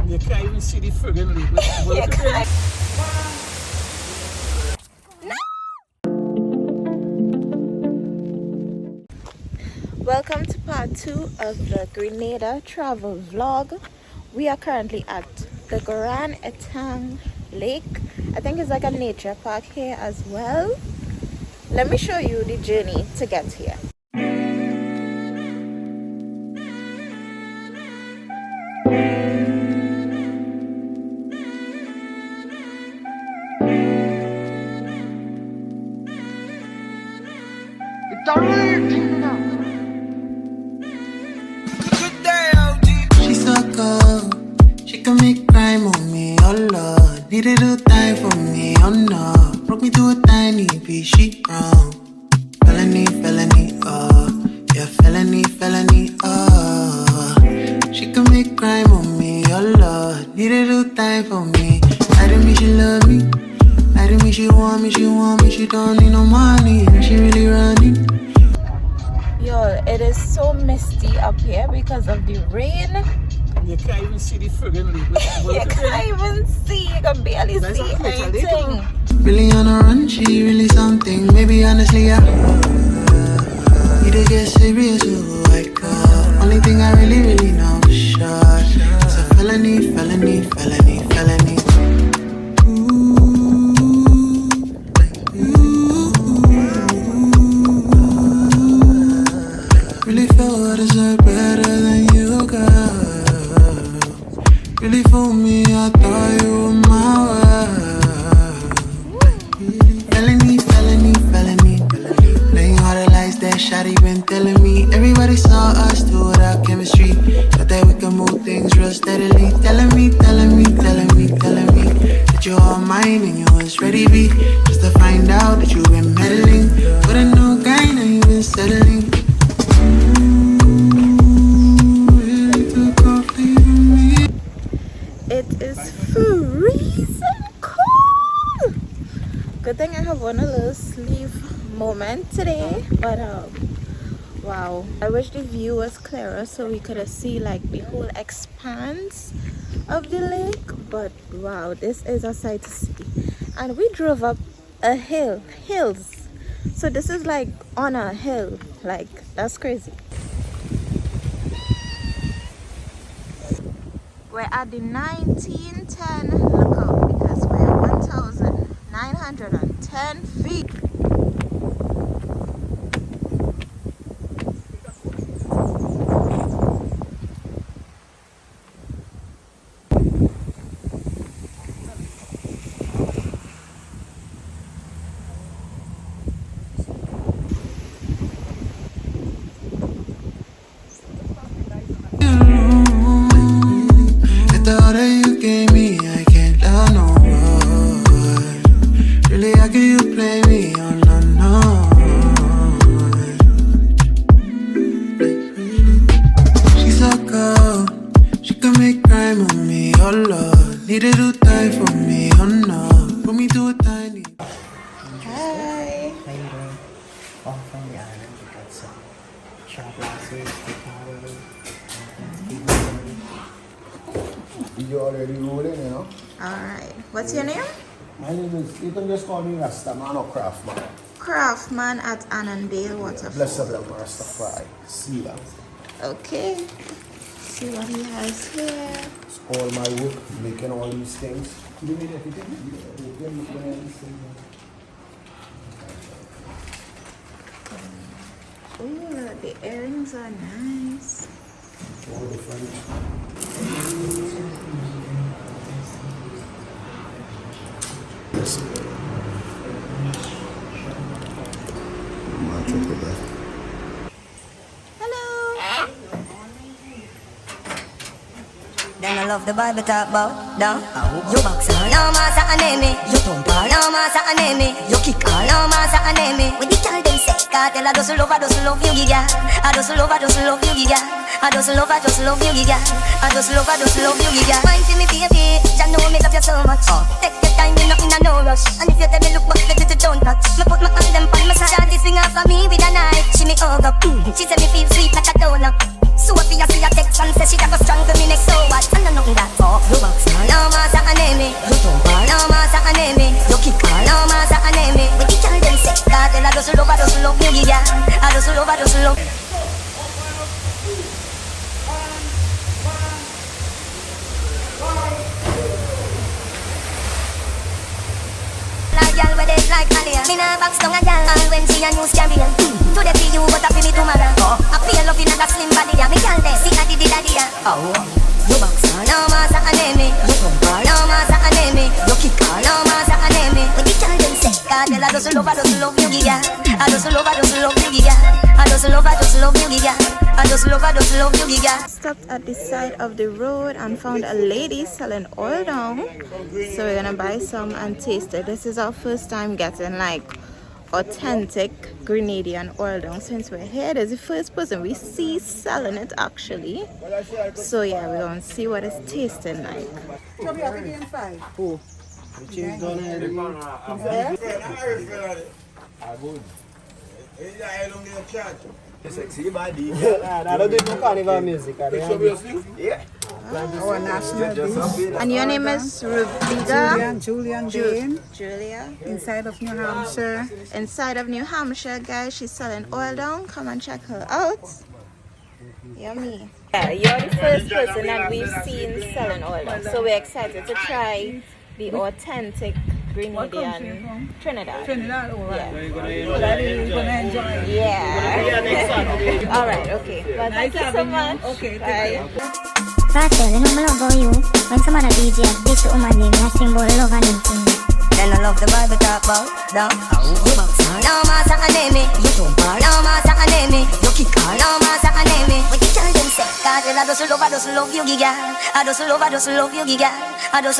You can't even see the friggin' lake. Welcome to part 2 of the Grenada travel vlog. We are currently at the Grand Etang lake. I think it's like a nature park here as well. Let me show you the journey to get here. She's so cold, she can make crime on me, oh Lord. Need to do time for me, oh no. Broke me to a tiny piece, she wrong. Felony, oh. Yeah, felony, oh. She can make crime on me, oh Lord. Need to do time for me. I didn't mean she love me. I didn't mean she want me, she don't need no money. She really running. Yo, it is so misty up here because of the rain. You can't even see the friggin' lake. You can't even see, you can barely see anything. Really on a run, she really something. Maybe honestly, I need to get serious with who I call. Only thing I really know for sure is a felony. Really feel I deserve better than you, girl. Really for me, I thought you were my world. Felony. Playing all the lies that shawty been telling me. Everybody saw us do without chemistry. But that we can move things real steadily. Telling me that you're all mine and you was ready to be. Just to find out that you been meddling with a new guy and you been settling. It is freezing cold. Good thing I have on a little sleeve moment today, but wow, I wish the view was clearer so we could see like the whole expanse of the lake. But wow, this is a sight to see. And we drove up a hills, so this is like on a hill. Like, that's crazy. We're at the 1910 lookout because we're 1,910 feet. You already rolling, you know? Alright, what's your name? My name is, you can just call me Rastaman or Craftman. Craftman at Annandale Waterfall. Bless up, Rastafari. See that. Okay, see what he has here. It's all my work, making all these things. You made everything? Oh, the earrings are nice. All different. Hello. Then I love the Bible talk about down. You box all no massa enemy. You thump all no massa enemy. You kick all no massa enemy. When the girl them say, cartel I just love you, giga. I just love you, giga. I just love you, giga. I just love you, giga. Mind to me, baby, I know me love you so much. Take your time, me not in a no rush. And if you tell me look back, let it don't touch. Me put my hand them on my side. This thing off of me with a knife. She me hug up. She say me feel sweet like a donut. So if you see a text and say she got a strong to me next, so what? And I know that. Oh, you Me nah box down a girl, and when she a news carrier. Today for you, but I feel me tomorrow. I feel love in a slim body, yeah. Me girl there, see a diddy daddy, yeah. Oh, you box her, no massa aneme. You thump her, no massa aneme. You kick her, no massa aneme. When the girl them say, God, tell her does love you, giga. I just love you, giga. I just love you, giga. I just love you, giga. Stopped at the side of the road and found a lady selling oil down, so we're gonna buy some and taste it. This is our first time getting like authentic Grenadian oil down since we're here. There's the first person we see selling it actually, so yeah, we're gonna see what it's tasting like. Sexy body. I don't do no carnival music. Yeah. Our national dish. And your name is Rubiga? Julian Jane. Julia. Inside of New Hampshire. Inside of New Hampshire, guys. She's selling oil down. Come and check her out. Yummy. Yeah, you're the first person that we've seen selling oil down, so we're excited to try the authentic Grenadian Trinidad. Trinidad, all right. Yeah. You're gonna enjoy it. Yeah. All right. Okay. Well, thank you so much. Okay. Bye. Ratel, you know me love about you. When some other DJ this woman name, I sing about love and everything. Then I love the Bible talk about down. You box her, no massa aneme. You thump her, no massa aneme. You kick her, no massa aneme. When the girl them say, God, tell her does love you, giga. I just love you, giga. I just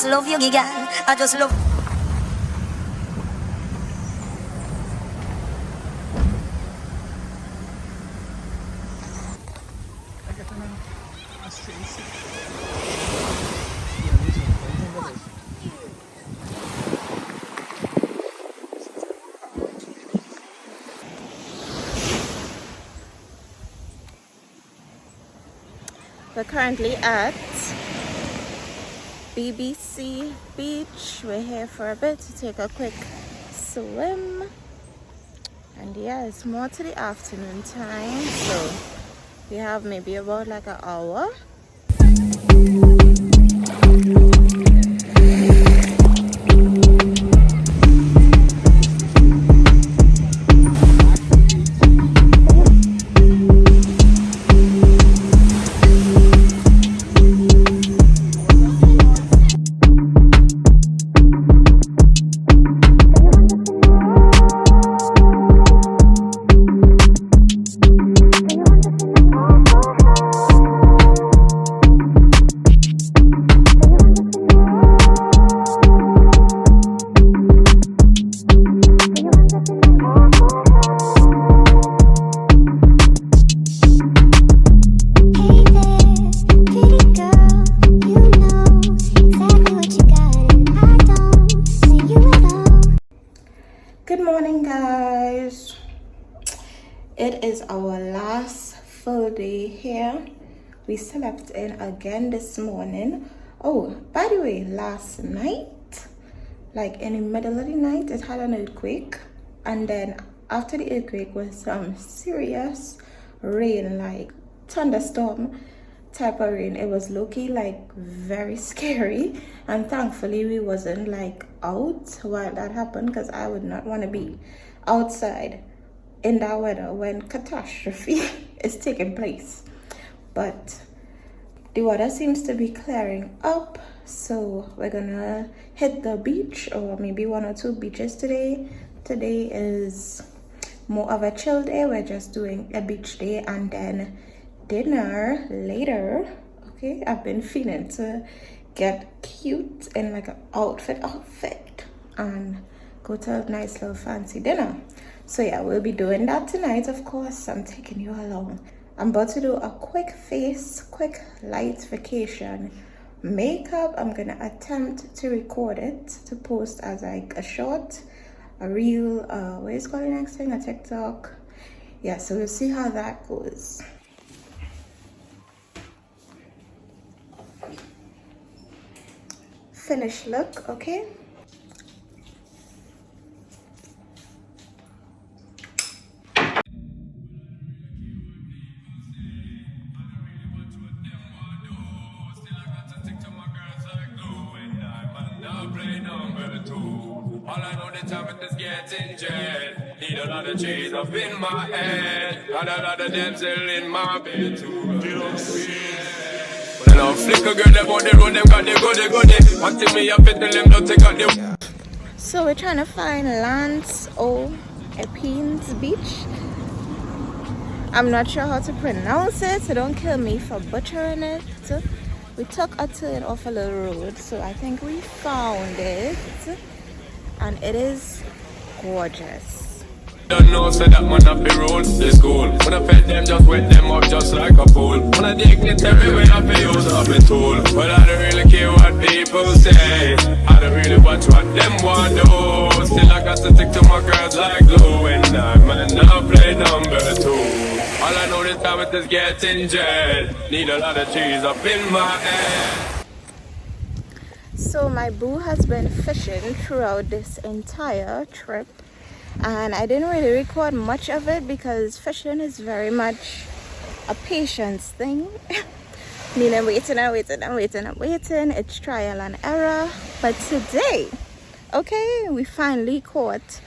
love you, giga. I just love. We're currently at BBC Beach. We're here for a bit to take a quick swim. And yeah, it's more to the afternoon time, so we have maybe about like an hour. It is our last full day here. We slept in again this morning. Oh, by the way, last night, like in the middle of the night, it had an earthquake, and then after the earthquake was some serious rain, like thunderstorm type of rain. It was low-key like very scary, and thankfully we wasn't like out while that happened, because I would not want to be outside in that weather when catastrophe is taking place. But the weather seems to be clearing up, so we're gonna hit the beach, or maybe one or two beaches today. Today is more of a chill day. We're just doing a beach day and then dinner later. Okay, I've been feeling to get cute in like an outfit and go to a nice little fancy dinner. So yeah, we'll be doing that tonight. Of course, I'm taking you along. I'm about to do a quick light vacation makeup. I'm gonna attempt to record it to post as like a short, a reel, what is called the next thing, a TikTok. Yeah, so we'll see how that goes. Finished look, okay? play number two. All I know the time is getting jet. Need a lot of cheese up in my head. Got a lot of them still in my bed too. When I flick a girl, them on the road, them got the goody. Until me up and tell them don't take out the. So we're trying to find Lance O. Epines Beach. I'm not sure how to pronounce it, so don't kill me for butchering it. We took a turn off a little road, so I think we found it, and it is gorgeous. Don't know, say that man up the road, it's cool. When I pet them, just wet them up just like a pool. When I dignitary, when I pay use up a tool. But I don't really care what people say. I don't really watch what them want do. Still I got to stick to my girls like glue. And I might not play number two. All I know this time it is getting jet. Need a lot of cheese up in my head. So my boo has been fishing throughout this entire trip. And I didn't really record much of it because fishing is very much a patience thing. Meaning waiting. It's trial and error. But today, okay, we finally caught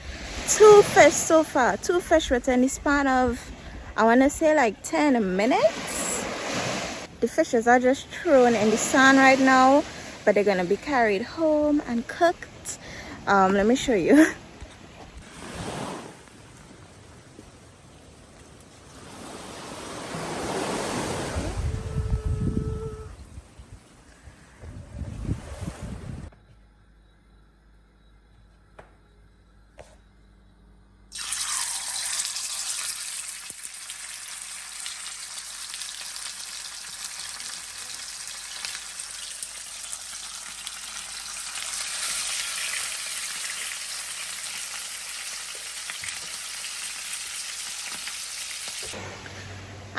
2 fish so far. 2 fish within the span of, I want to say like 10 minutes. The fishes are just thrown in the sand right now, but they're going to be carried home and cooked. Let me show you.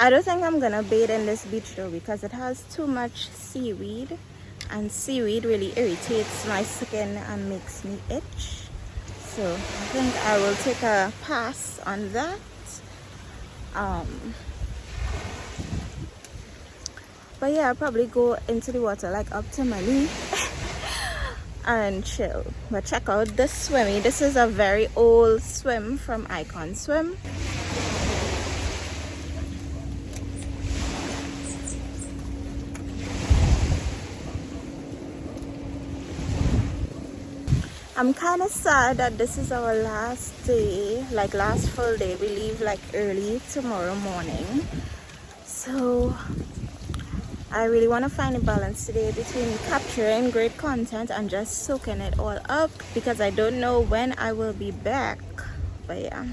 I don't think I'm gonna bathe in this beach though because it has too much seaweed, and seaweed really irritates my skin and makes me itch. So I think I will take a pass on that. But yeah, I'll probably go into the water like up to my knee and chill. But check out this swimmy. This is a very old swim from Icon Swim. I'm kind of sad that this is our last day, like last full day. We leave like early tomorrow morning. So I really want to find a balance today between capturing great content and just soaking it all up because I don't know when I will be back. But yeah.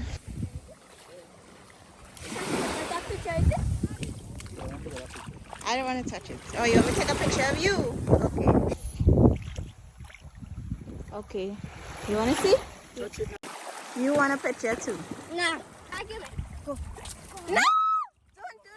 I don't want to touch it. Oh, you want me to take a picture of you? Okay. Okay. You want to see? You want a picture too? No. I give it. Go. No! Don't do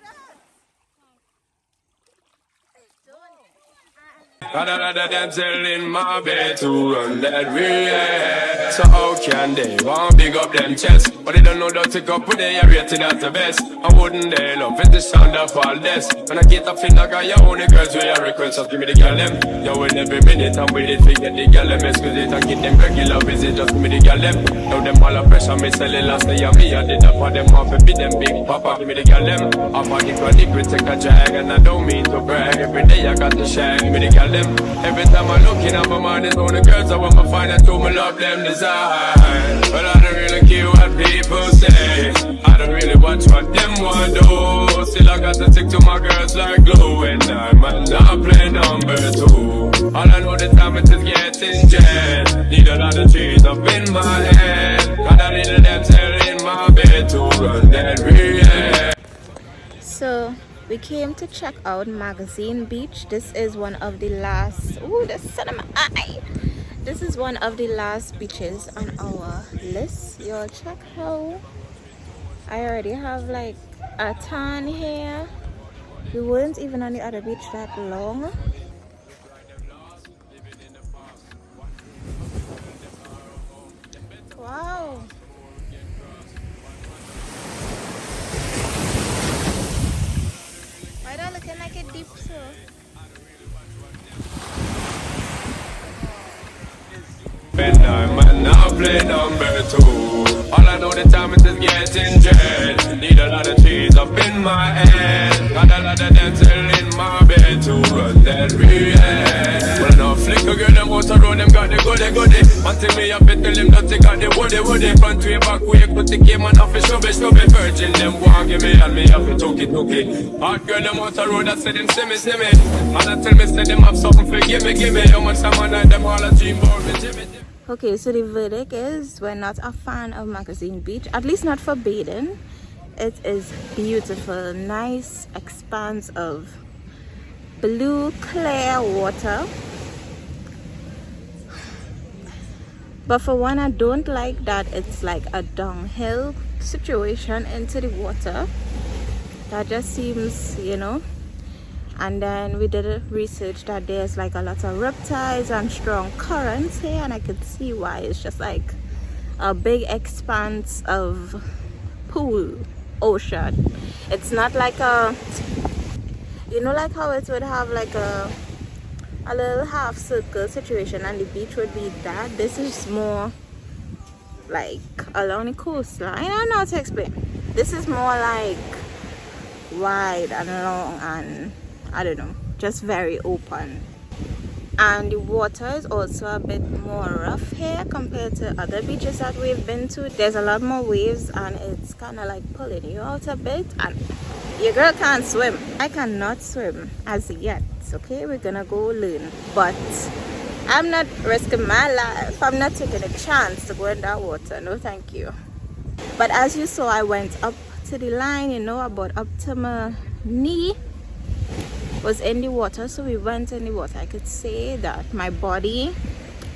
that. Got them still in my bed to run that real. So how can they want big up them chests? But they don't know that to go put they are rated as the best. I wouldn't they love it the sound of all this. When I get up in I got your only girls with your request, just give me the gal them. Yo, in every minute I'm with it, forget the gal them. Excuse it and get them regular visit, just give me the gal them. Now them all a pressure, me selling last day and me I did that for them off and beat them big papa, give me the gal them. I'm on the chronic, we take a drag and I don't mean to brag. Every day I got the shag, give me the gal them. Every time I look in my mind, it's only girls I want to find and to me love them design. But I don't really care what people say. I don't really watch what them want do. Still I got to stick to my girls like glue. And I might not play number two. All I know the time it is getting jet. Need a lot of cheese up in my head. Got a little them cell in my bed to run that real. So we came to check out Magazine Beach. This is one of the last, ooh, the sun of my eye. This is one of the last beaches on our list. Y'all check how I already have like a tan here. We weren't even on the other beach that long. Wow. Why that looking like a deep so? I'm now play number 2. All I know the time is just getting dread. Need a lot of cheese up in my head. Got a lot of dental in my bed to run that real. Well, no flicker girl, them out around them got the goody. Until me up it, tell them that they got the woody. Front way, back way, put the game on off, stubby. Virgin, them want give me and me have to took it. Hot girl, them out around that say them see me. And I tell me, say them have something for give me. How much time I them all a dream about me, Jimmy. Okay, so the verdict is we're not a fan of Magazine Beach, at least not for bathing. It is beautiful, nice expanse of blue clear water. But for one, I don't like that it's like a downhill situation into the water. That just seems, you know. And then we did a research that there's like a lot of reptiles and strong currents here, and I could see why. It's just like a big expanse of pool, ocean. It's not like a, you know, like how it would have like a little half circle situation and the beach would be that. This is more like along the coastline. I don't know how to explain. This is more like wide and long and I don't know, just very open. And the water is also a bit more rough here compared to other beaches that we've been to. There's a lot more waves and it's kind of like pulling you out a bit, and your girl can't swim. I cannot swim as yet. Okay, we're gonna go learn, but I'm not risking my life. I'm not taking a chance to go in that water. No thank you. But as you saw, I went up to the line, you know, about up to my knee was in the water. So we went in the water. I could say that my body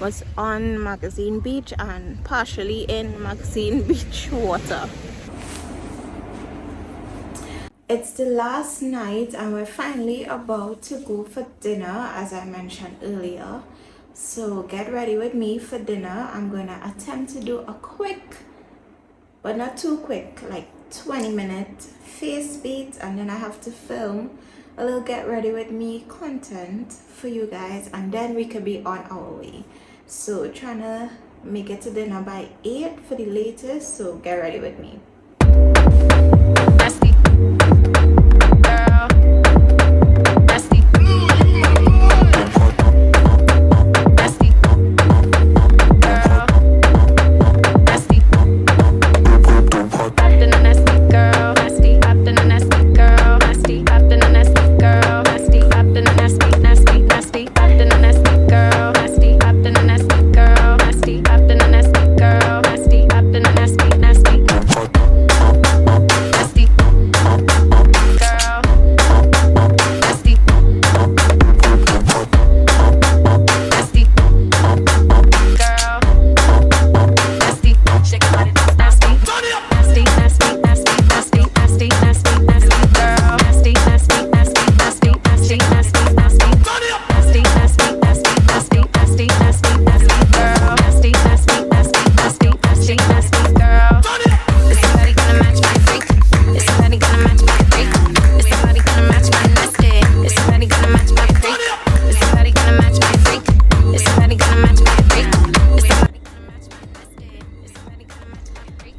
was on Magazine Beach and partially in Magazine Beach water. It's the last night and we're finally about to go for dinner, as I mentioned earlier. So get ready with me for dinner. I'm gonna attempt to do a quick, but not too quick, like 20-minute face beat, and then I have to film a little get ready with me content for you guys, and then we could be on our way. So trying to make it to dinner by 8 for the latest, so get ready with me.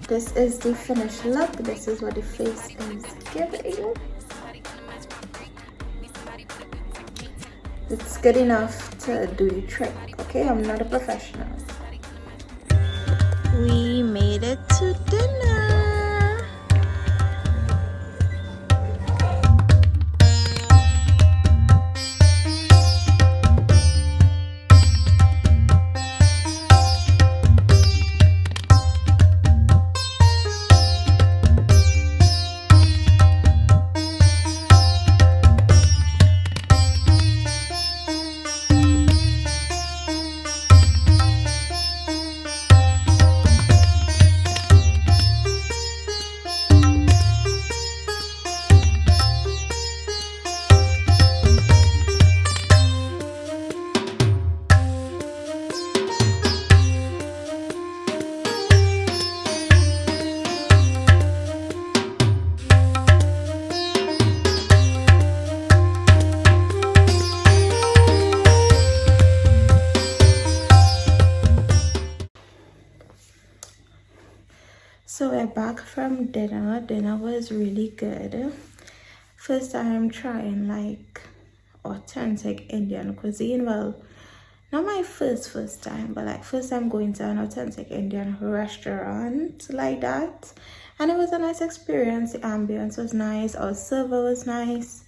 This is the finished look. This is what the face is giving. It's good enough to do the trick, okay? I'm not a professional. We made it to dinner. back from dinner. Dinner was really good. First time trying like authentic Indian cuisine. Well, not my first time, but like first time going to an authentic Indian restaurant like that. And it was a nice experience. The ambience was nice. Our server was nice.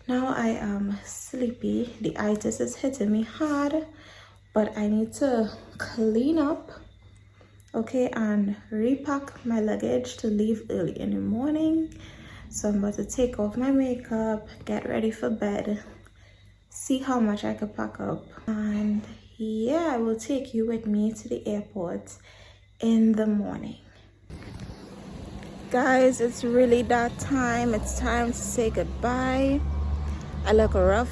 Now I am sleepy. The itis is hitting me hard, but I need to clean up, okay, and repack my luggage to leave early in the morning. So I'm about to take off my makeup, get ready for bed, see how much I could pack up, and yeah, I will take you with me to the airport in the morning. Guys, it's really that time. It's time to say goodbye. I look rough,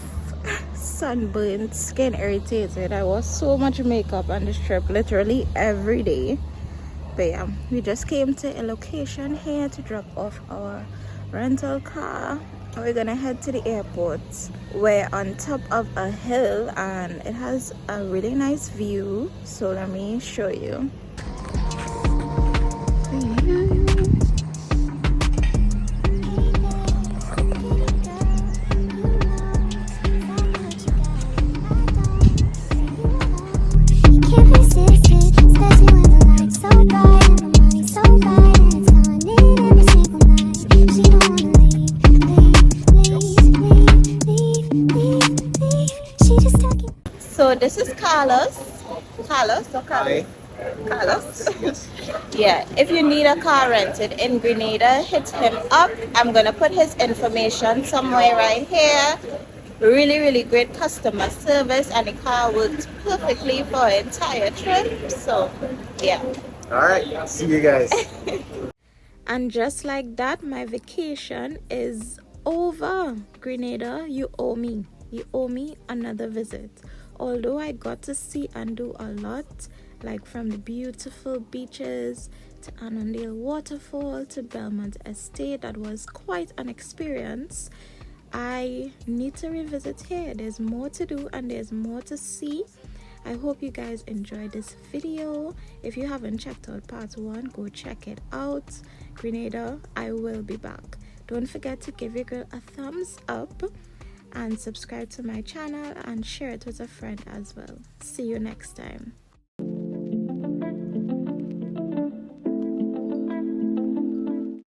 sunburned, skin irritated. I wore so much makeup on this trip, literally every day. But yeah, we just came to a location here to drop off our rental car. We're gonna head to the airport. We're on top of a hill and it has a really nice view. So let me show you. So this is Carlus. Carlus or Carlus? Carlus? Yes. Yeah, if you need a car rented in Grenada, hit him up. I'm gonna put his information somewhere right here. Really great customer service, and the car worked perfectly for our entire trip. So yeah. Alright, see you guys. And just like that, my vacation is over. Grenada, you owe me. You owe me another visit. Although I got to see and do a lot, like from the beautiful beaches to Annandale Waterfall to Belmont Estate, that was quite an experience. I need to revisit here. There's more to do and there's more to see. I hope you guys enjoyed this video. If you haven't checked out part 1, go check it out. Grenada, I will be back. Don't forget to give your girl a thumbs up and subscribe to my channel and share it with a friend as well. See you next time.